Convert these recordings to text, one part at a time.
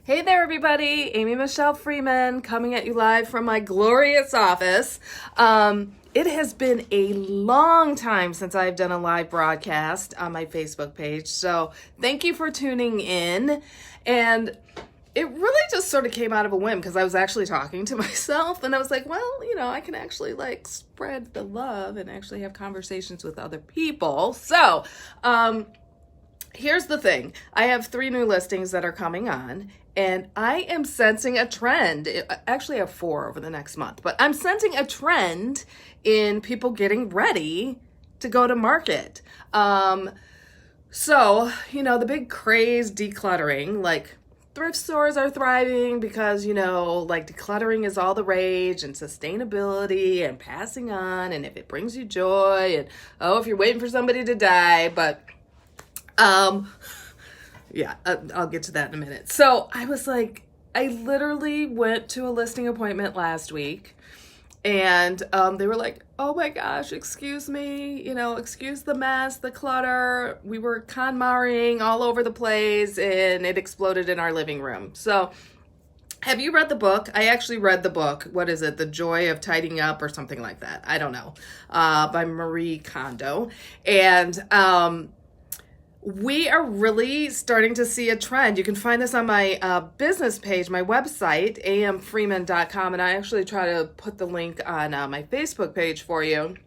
Hey there, everybody. Amy Michelle Freeman coming at you live from my glorious office. It has been a long time since I've done a live broadcast on my Facebook page, so thank you for tuning in. And it really just sort of came out of a whim because I was actually talking to myself and I was like, well, I can actually spread the love and actually have conversations with other people. So, here's the thing. I have 3 new listings that are coming on, and I am sensing a trend. Actually, I have 4 over the next month, but I'm sensing a trend in people getting ready to go to market. The big craze decluttering, thrift stores are thriving because, decluttering is all the rage, and sustainability and passing on, and if it brings you joy, and if you're waiting for somebody to die, but I'll get to that in a minute. So I was like, I literally went to a listing appointment last week, and they were like, oh my gosh, excuse me, excuse the mess, the clutter. We were KonMariing all over the place and it exploded in our living room. So have you read the book? I actually read the book. What is it? The Joy of Tidying Up or something like that. I don't know. By Marie Kondo. And we are really starting to see a trend. You can find this on my business page, my website, amfreeman.com, and I actually try to put the link on my Facebook page for you.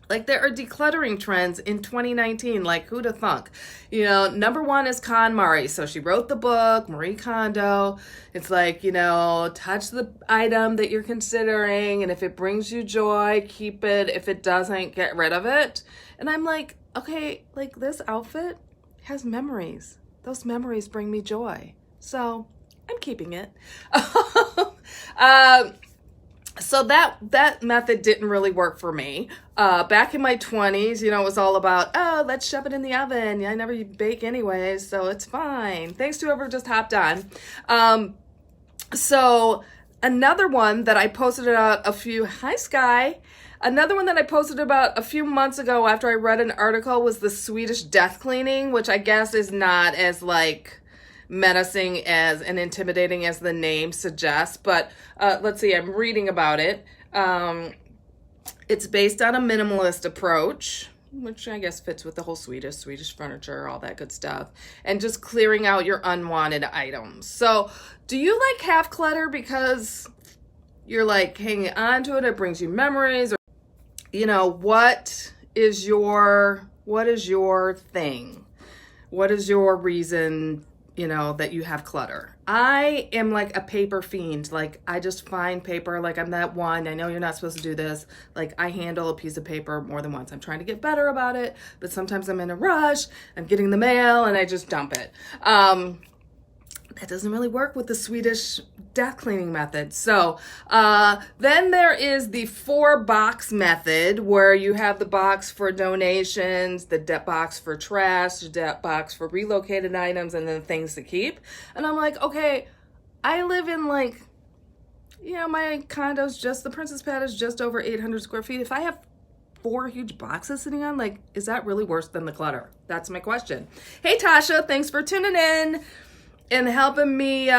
There are decluttering trends in 2019, who'da thunk? Number 1 is KonMari. So she wrote the book, Marie Kondo. It's touch the item that you're considering, and if it brings you joy, keep it. If it doesn't, get rid of it. And I'm like, okay, this outfit has memories. Those memories bring me joy. So I'm keeping it. So that method didn't really work for me. Back in my 20s, it was all about, let's shove it in the oven. I never bake anyway, so it's fine. Thanks to whoever just hopped on. So another one that I posted out hi Sky. Another one that I posted about a few months ago after I read an article was the Swedish death cleaning, which I guess is not as menacing as and intimidating as the name suggests. But let's see, I'm reading about it. It's based on a minimalist approach, which I guess fits with the whole Swedish furniture, all that good stuff, and just clearing out your unwanted items. So do you have clutter because you're hanging on to it brings you memories, or what is your thing? What is your reason, that you have clutter? I am a paper fiend. I just find paper. I'm that one. I know you're not supposed to do this. I handle a piece of paper more than once. I'm trying to get better about it, but sometimes I'm in a rush. I'm getting the mail and I just dump it. That doesn't really work with the Swedish death cleaning method. So then there is the 4-box method, where you have the box for donations, the box for trash, the box for relocated items, and then things to keep. And I'm like, okay, I live in my condo's the Princess Pad is just over 800 square feet. If I have 4 huge boxes sitting on, is that really worse than the clutter? That's my question. Hey, Tasha, thanks for tuning in and helping me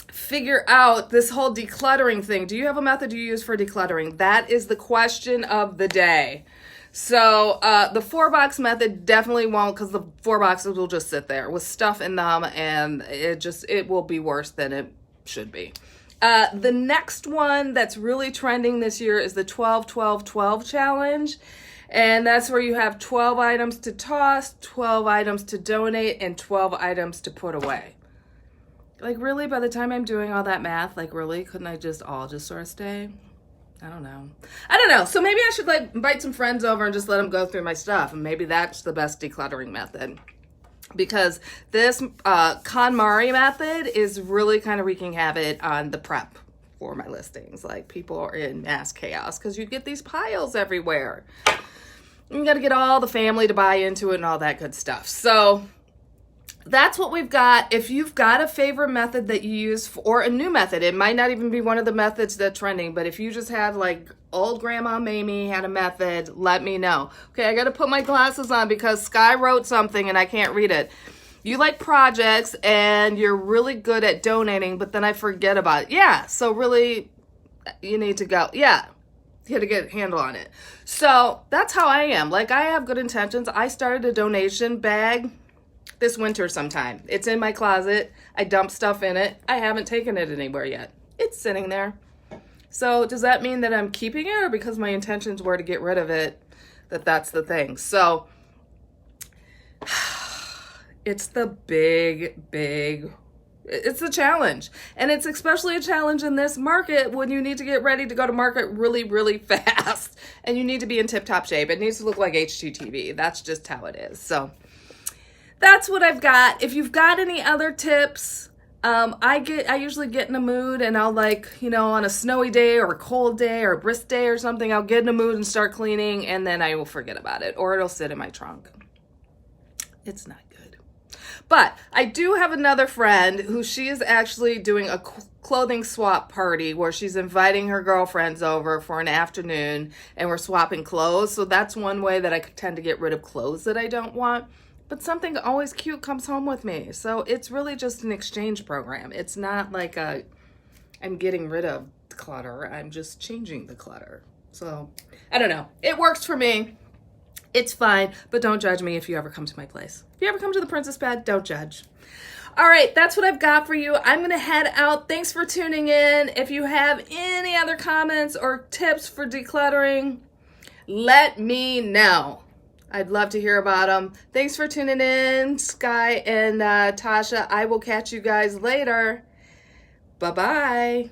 figure out this whole decluttering thing. Do you have a method you use for decluttering? That is the question of the day. So the 4-box method definitely won't, because the 4 boxes will just sit there with stuff in them, and it will be worse than it should be. The next one that's really trending this year is the 12-12-12 challenge. And that's where you have 12 items to toss, 12 items to donate, and 12 items to put away. Really, by the time I'm doing all that math, really, couldn't I just sort of stay? I don't know. So maybe I should invite some friends over and just let them go through my stuff. And maybe that's the best decluttering method. Because this KonMari method is really kind of wreaking havoc on the prep for my listings. People are in mass chaos because you get these piles everywhere. You got to get all the family to buy into it and all that good stuff. So that's what we've got. If you've got a favorite method that you use, or a new method, it might not even be one of the methods that's trending, but if you just have old Grandma Mamie had a method, let me know. Okay, I got to put my glasses on because Sky wrote something and I can't read it. You like projects and you're really good at donating, but then I forget about it. Yeah, so really, you need to go. Yeah, you had to get a handle on it. So that's how I am. Like, I have good intentions. I started a donation bag this winter sometime. It's in my closet. I dump stuff in it. I haven't taken it anywhere yet. It's sitting there. So does that mean that I'm keeping it, or because my intentions were to get rid of it, that's the thing? So it's the it's a challenge. And it's especially a challenge in this market when you need to get ready to go to market really, really fast. And you need to be in tip-top shape. It needs to look like HGTV. That's just how it is. So that's what I've got. If you've got any other tips, I usually get in a mood and I'll, like, on a snowy day or a cold day or a brisk day or something, I'll get in a mood and start cleaning, and then I will forget about it, or it'll sit in my trunk. It's not good. But I do have another friend who she is actually doing a clothing swap party where she's inviting her girlfriends over for an afternoon and we're swapping clothes. So that's one way that I tend to get rid of clothes that I don't want. But something always cute comes home with me. So it's really just an exchange program. It's not like I'm getting rid of clutter. I'm just changing the clutter. So I don't know. It works for me. It's fine. But don't judge me if you ever come to my place. If you ever come to the Princess Pad, don't judge. All right, that's what I've got for you. I'm going to head out. Thanks for tuning in. If you have any other comments or tips for decluttering, let me know. I'd love to hear about them. Thanks for tuning in, Sky and Tasha. I will catch you guys later. Bye-bye.